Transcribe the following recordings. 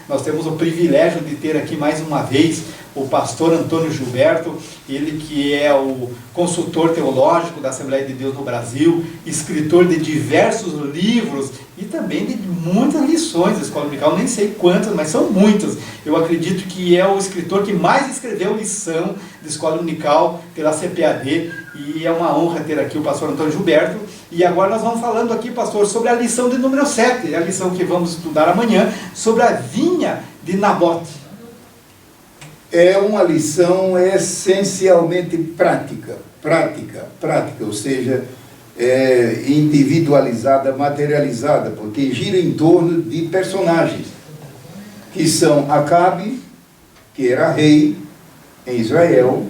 Nós temos o privilégio de ter aqui mais uma vez o pastor Antônio Gilberto, ele que é o consultor teológico da Assembleia de Deus no Brasil, escritor de diversos livros e também de muitas lições da Escola Dominical, nem sei quantas, mas são muitas. Eu acredito que é o escritor que mais escreveu lição de Escola Dominical pela CPAD, e é uma honra ter aqui o pastor Antônio Gilberto. E agora nós vamos falando aqui, pastor, sobre a lição de número 7, a lição que vamos estudar amanhã, sobre a vinha de Nabote. É uma lição essencialmente prática, ou seja, individualizada, materializada, porque gira em torno de personagens, que são Acabe, que era rei em Israel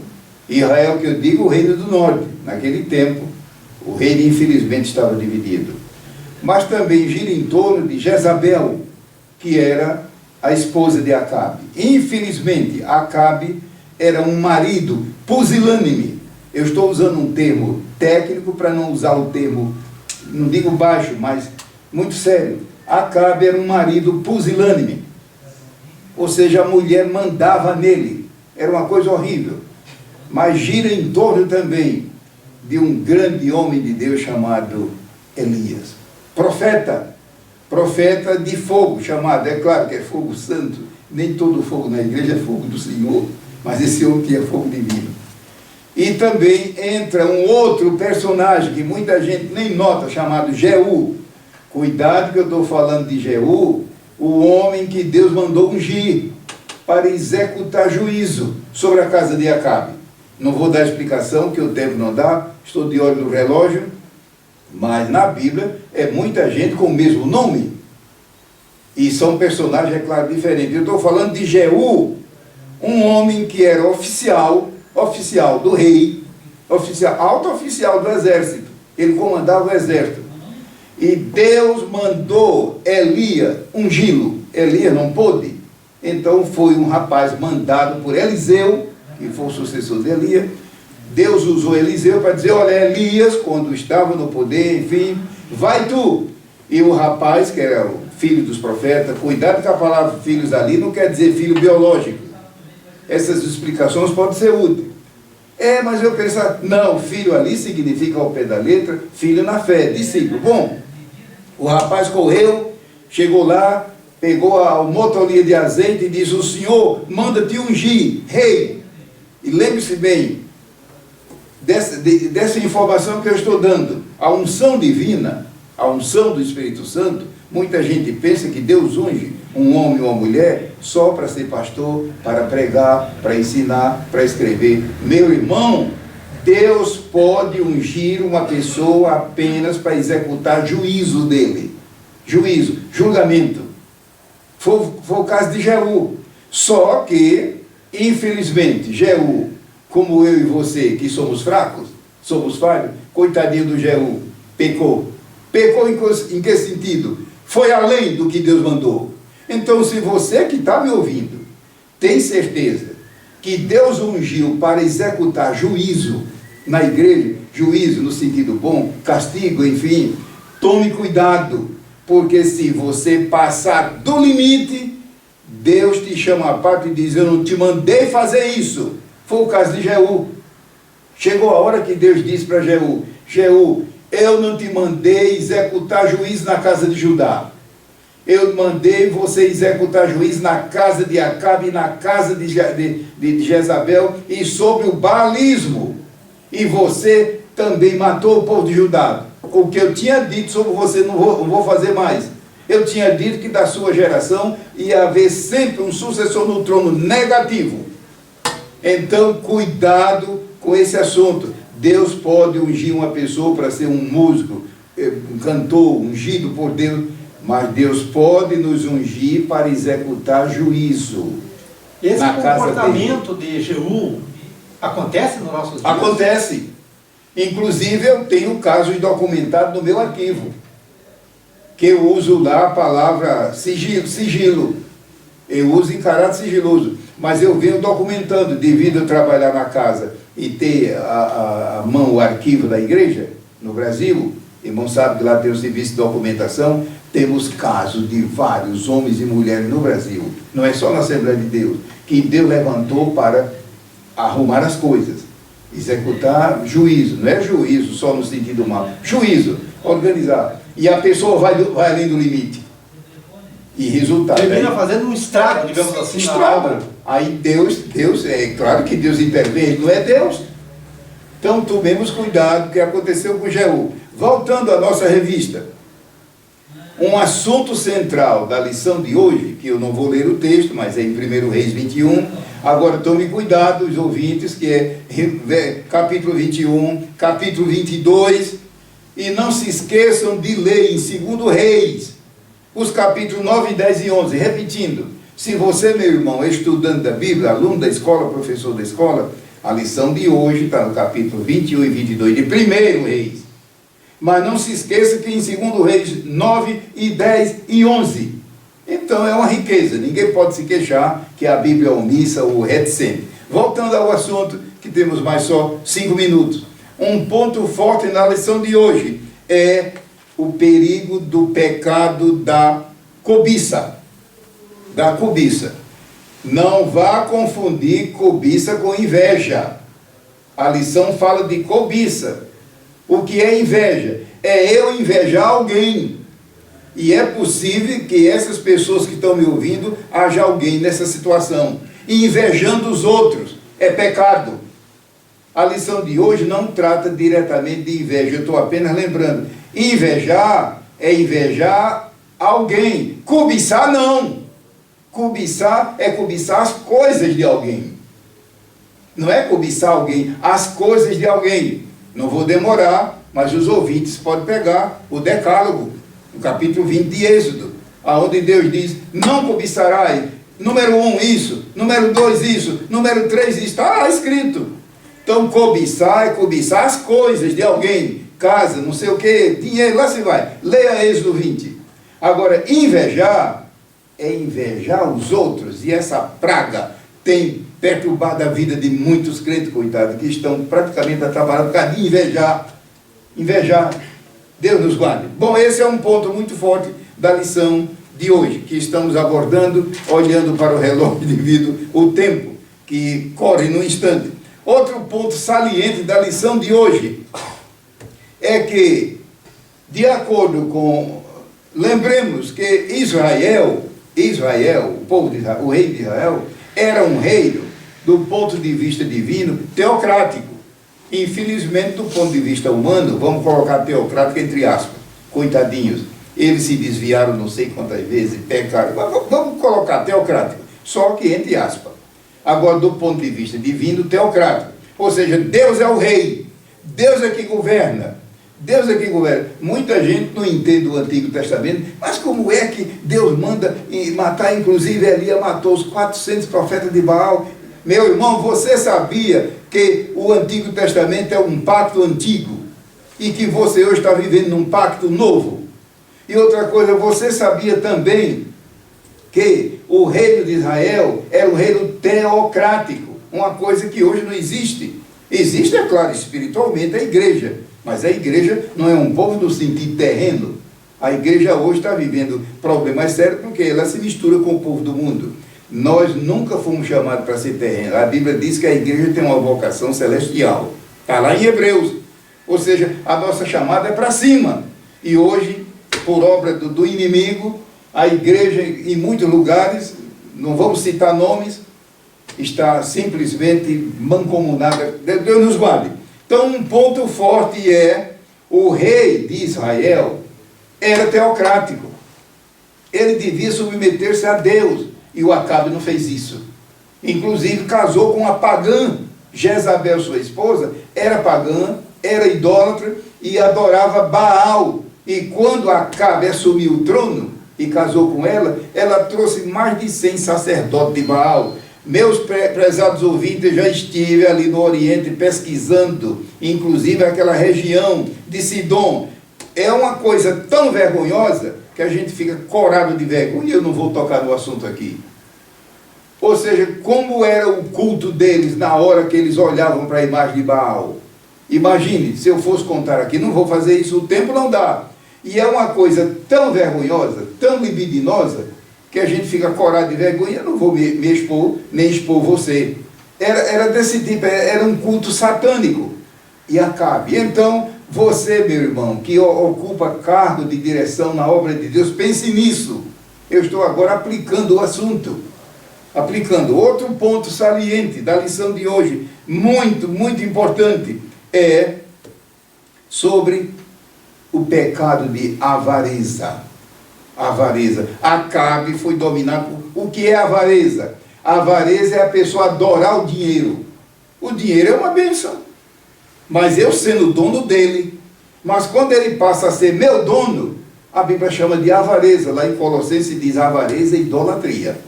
que eu digo o reino do norte, naquele tempo, o reino infelizmente estava dividido, mas também gira em torno de Jezabel, que era a esposa de Acabe. Infelizmente, Acabe era um marido pusilânime. Eu estou usando um termo técnico para não usar o termo, não digo baixo, mas muito sério. Acabe era um marido pusilânime. Ou seja, a mulher mandava nele. Era uma coisa horrível. Mas gira em torno também de um grande homem de Deus chamado Elias. Profeta de fogo, chamado, é claro que é fogo santo, nem todo fogo na igreja é fogo do Senhor, mas esse homem tinha fogo divino. E também entra um outro personagem que muita gente nem nota, chamado Jeú. Cuidado que eu estou falando de Jeú, o homem que Deus mandou ungir para executar juízo sobre a casa de Acabe. Não vou dar explicação, que o tempo não dá, estou de olho no relógio, mas na Bíblia é muita gente com o mesmo nome. E são personagens, é claro, diferentes. Eu estou falando de Jeú, um homem que era oficial do rei, alto oficial do exército. Ele comandava o exército. E Deus mandou Elias ungí-lo. Elias não pôde. Então foi um rapaz mandado por Eliseu, que foi o sucessor de Elias. Deus usou Eliseu para dizer, olha, Elias, quando estava no poder, enfim, vai tu. E o rapaz, que era o filho dos profetas, cuidado com a palavra filhos ali, não quer dizer filho biológico. Essas explicações podem ser úteis. Mas eu pensava, não, filho ali significa ao pé da letra, filho na fé, discípulo. Bom, o rapaz correu, chegou lá, pegou a motolia de azeite e disse, o Senhor manda te ungir, rei. E lembre-se bem, dessa informação que eu estou dando, a unção divina, a unção do Espírito Santo, muita gente pensa que Deus unge um homem ou uma mulher só para ser pastor, para pregar, para ensinar, para escrever. Meu irmão, Deus pode ungir uma pessoa apenas para executar juízo dele. Juízo, julgamento. Foi o caso de Jeú. Só que, infelizmente, Jeú, como eu e você, que somos fracos, somos falhos, coitadinho do Jeú, pecou. Pecou em que sentido? Foi além do que Deus mandou. Então, se você que está me ouvindo, tem certeza que Deus ungiu para executar juízo na igreja, juízo no sentido bom, castigo, enfim, tome cuidado, porque se você passar do limite, Deus te chama à parte e diz, eu não te mandei fazer isso. Foi o caso de Jeú. Chegou a hora que Deus disse para Jeú, Jeú, eu não te mandei executar juízo na casa de Judá. Eu mandei você executar juízo na casa de Acabe, na casa de Jezabel e sobre o baalismo. E você também matou o povo de Judá. O que eu tinha dito sobre você não vou fazer mais. Eu tinha dito que da sua geração ia haver sempre um sucessor no trono negativo. Então, cuidado com esse assunto. Deus pode ungir uma pessoa para ser um músico, um cantor, ungido por Deus, mas Deus pode nos ungir para executar juízo. Esse comportamento de Jeú acontece no nosso dia? Acontece. Inclusive, eu tenho casos documentados no meu arquivo, que eu uso lá a palavra sigilo. Eu uso em caráter sigiloso, mas eu venho documentando, devido a trabalhar na casa e ter a mão o arquivo da igreja no Brasil. Irmão sabe que lá tem o serviço de documentação. Temos casos de vários homens e mulheres no Brasil Não é só na Assembleia de Deus, que Deus levantou para arrumar as coisas, executar juízo. Não é juízo só no sentido mal, juízo, organizar. E a pessoa vai além do limite. E resultado... Termina fazendo um estrago, digamos assim, estrago. Aí Deus, é claro que Deus intervém, ele não é Deus. Então tomemos cuidado com o que aconteceu com Jeú. Voltando à nossa revista, um assunto central da lição de hoje, que eu não vou ler o texto, mas é em 1 Reis 21, agora tome cuidado, os ouvintes, que é capítulo 21, capítulo 22, e não se esqueçam de ler em 2 Reis, os capítulos 9, 10 e 11, repetindo. Se você, meu irmão, é estudante da Bíblia, aluno da escola, professor da escola, a lição de hoje está no capítulo 21 e 22 de 1 Reis. Mas não se esqueça que em 2 Reis 9 e 10 e 11. Então é uma riqueza, ninguém pode se queixar que a Bíblia é omissa ou reticente. Voltando ao assunto, que temos mais só 5 minutos. Um ponto forte na lição de hoje é o perigo do pecado da cobiça. Da cobiça. Não vá confundir cobiça com inveja. A lição fala de cobiça. O que é inveja? É eu invejar alguém. E é possível que essas pessoas que estão me ouvindo, haja alguém nessa situação. E invejando os outros. É pecado. A lição de hoje não trata diretamente de inveja. Eu estou apenas lembrando. Invejar é invejar alguém. Cobiçar não. Cobiçar é cobiçar as coisas de alguém. Não é cobiçar alguém, as coisas de alguém. Não vou demorar, mas os ouvintes podem pegar o Decálogo, no capítulo 20 de Êxodo, onde Deus diz, não cobiçarás, número 1 isso, número 2 isso, número 3 isso, está lá escrito. Então cobiçar é cobiçar as coisas de alguém, casa, não sei o que, dinheiro, lá se vai. Leia Êxodo 20. Agora, invejar é invejar os outros, e essa praga tem perturbado a vida de muitos crentes, coitados, que estão praticamente atrapalhados por causa de invejar. Invejar. Deus nos guarde. Bom, esse é um ponto muito forte da lição de hoje, que estamos abordando, olhando para o relógio devido ao tempo, que corre no instante. Outro ponto saliente da lição de hoje é que, de acordo com... Lembremos que Israel, o povo de Israel, o rei de Israel, era um reino, do ponto de vista divino, teocrático. Infelizmente, do ponto de vista humano, vamos colocar teocrático entre aspas, coitadinhos, eles se desviaram não sei quantas vezes, pecaram, vamos colocar teocrático, só que entre aspas. Agora, do ponto de vista divino, teocrático, ou seja, Deus é o rei, Deus é quem governa. Deus é quem governa. Muita gente não entende o Antigo Testamento, mas como é que Deus manda matar, inclusive Elias matou os 400 profetas de Baal? Meu irmão, você sabia que o Antigo Testamento é um pacto antigo e que você hoje está vivendo num pacto novo? E outra coisa, você sabia também que o reino de Israel era um reino teocrático, uma coisa que hoje não existe. Existe, é claro, espiritualmente a igreja, mas a igreja não é um povo no sentido terreno. A igreja hoje está vivendo problemas sérios porque ela se mistura com o povo do mundo. Nós nunca fomos chamados para ser terreno. A Bíblia diz que a igreja tem uma vocação celestial. Está lá em Hebreus. Ou seja, a nossa chamada é para cima. E hoje, por obra do inimigo, a igreja em muitos lugares, não vamos citar nomes, está simplesmente mancomunada. Deus nos guarde. Então, um ponto forte é, o rei de Israel era teocrático. Ele devia submeter-se a Deus. E o Acabe não fez isso. Inclusive, casou com uma pagã. Jezabel, sua esposa, era pagã, era idólatra e adorava Baal. E quando Acabe assumiu o trono e casou com ela, ela trouxe mais de 100 sacerdotes de Baal. Meus prezados ouvintes, já estive ali no Oriente pesquisando, inclusive aquela região de Sidom. É uma coisa tão vergonhosa que a gente fica corado de vergonha, e eu não vou tocar no assunto aqui. Ou seja, como era o culto deles na hora que eles olhavam para a imagem de Baal. Imagine, se eu fosse contar aqui, não vou fazer isso, o tempo não dá. E é uma coisa tão vergonhosa, tão libidinosa, que a gente fica corado de vergonha, eu não vou me expor, nem expor você. Era desse tipo, era um culto satânico. E Acabe. Então, você, meu irmão, que ocupa cargo de direção na obra de Deus, pense nisso. Eu estou agora aplicando o assunto. Aplicando. Outro ponto saliente da lição de hoje, muito, muito importante, é sobre o pecado de avareza. Avareza. Acabe foi dominado por... O que é avareza? Avareza é a pessoa adorar o dinheiro. O dinheiro é uma bênção. Mas eu sendo dono dele. Mas quando ele passa a ser meu dono, a Bíblia chama de avareza. Lá em Colossenses diz avareza e idolatria.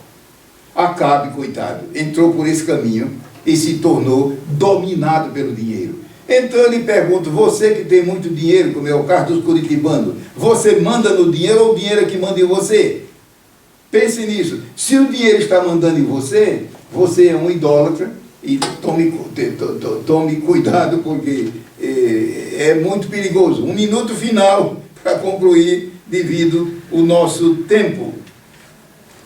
Acabe, coitado, entrou por esse caminho e se tornou dominado pelo dinheiro. Então eu lhe pergunto, você que tem muito dinheiro, como é o caso dos curitibanos, você manda no dinheiro ou o dinheiro é que manda em você? Pense nisso. Se o dinheiro está mandando em você, você é um idólatra e tome cuidado porque é muito perigoso. Um minuto final para concluir devido ao nosso tempo.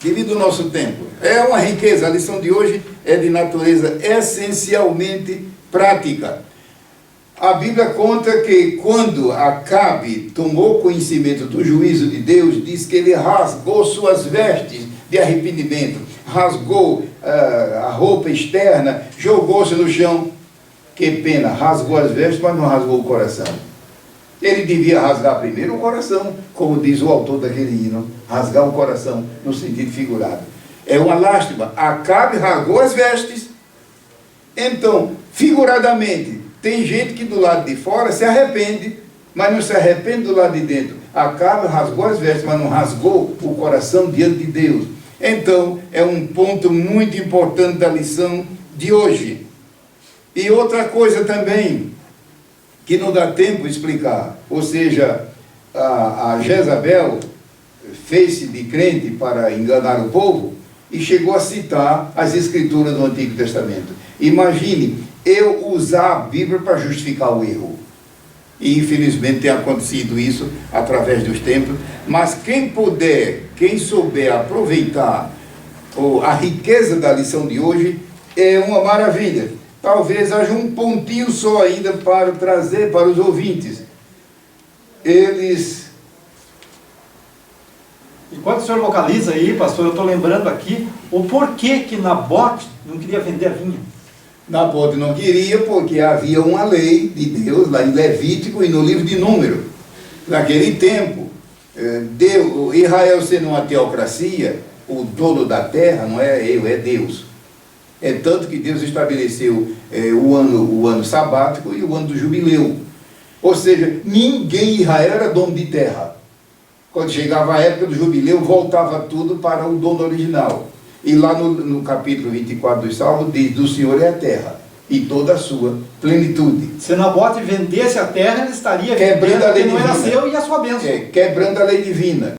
Devido ao nosso tempo. É uma riqueza. A lição de hoje é de natureza essencialmente prática. A Bíblia conta que quando Acabe tomou conhecimento do juízo de Deus, diz que ele rasgou suas vestes de arrependimento, rasgou a roupa externa, jogou-se no chão. Que pena, rasgou as vestes, mas não rasgou o coração. Ele devia rasgar primeiro o coração, como diz o autor daquele hino, rasgar o coração no sentido figurado. É uma lástima. Acabe rasgou as vestes. Então, figuradamente, tem gente que do lado de fora se arrepende, mas não se arrepende do lado de dentro. Acabe rasgou as vestes, mas não rasgou o coração diante de Deus. Então, é um ponto muito importante da lição de hoje. E outra coisa também, que não dá tempo de explicar, ou seja, a Jezabel fez-se de crente para enganar o povo e chegou a citar as escrituras do Antigo Testamento. Imagine, eu usar a Bíblia para justificar o erro. E infelizmente tem acontecido isso através dos tempos, mas quem puder, quem souber aproveitar a riqueza da lição de hoje, é uma maravilha. Talvez haja um pontinho só ainda para trazer para os ouvintes. Enquanto o senhor localiza aí, pastor, eu estou lembrando aqui o porquê que Nabote não queria vender a vinha. Nabote não queria porque havia uma lei de Deus lá em Levítico e no livro de Número. Naquele tempo, Israel sendo uma teocracia, o dono da terra não é eu, é Deus. É tanto que Deus estabeleceu o ano sabático e o ano do jubileu. Ou seja, ninguém em Israel era dono de terra. Quando chegava a época do jubileu, voltava tudo para o dono original. E lá no capítulo 24 do Salmo, diz, do Senhor é a terra e toda a sua plenitude. Se Nabote vendesse a terra, ele estaria quebrando a lei divina. Não era divina. seu e a sua bênção. Quebrando a lei divina.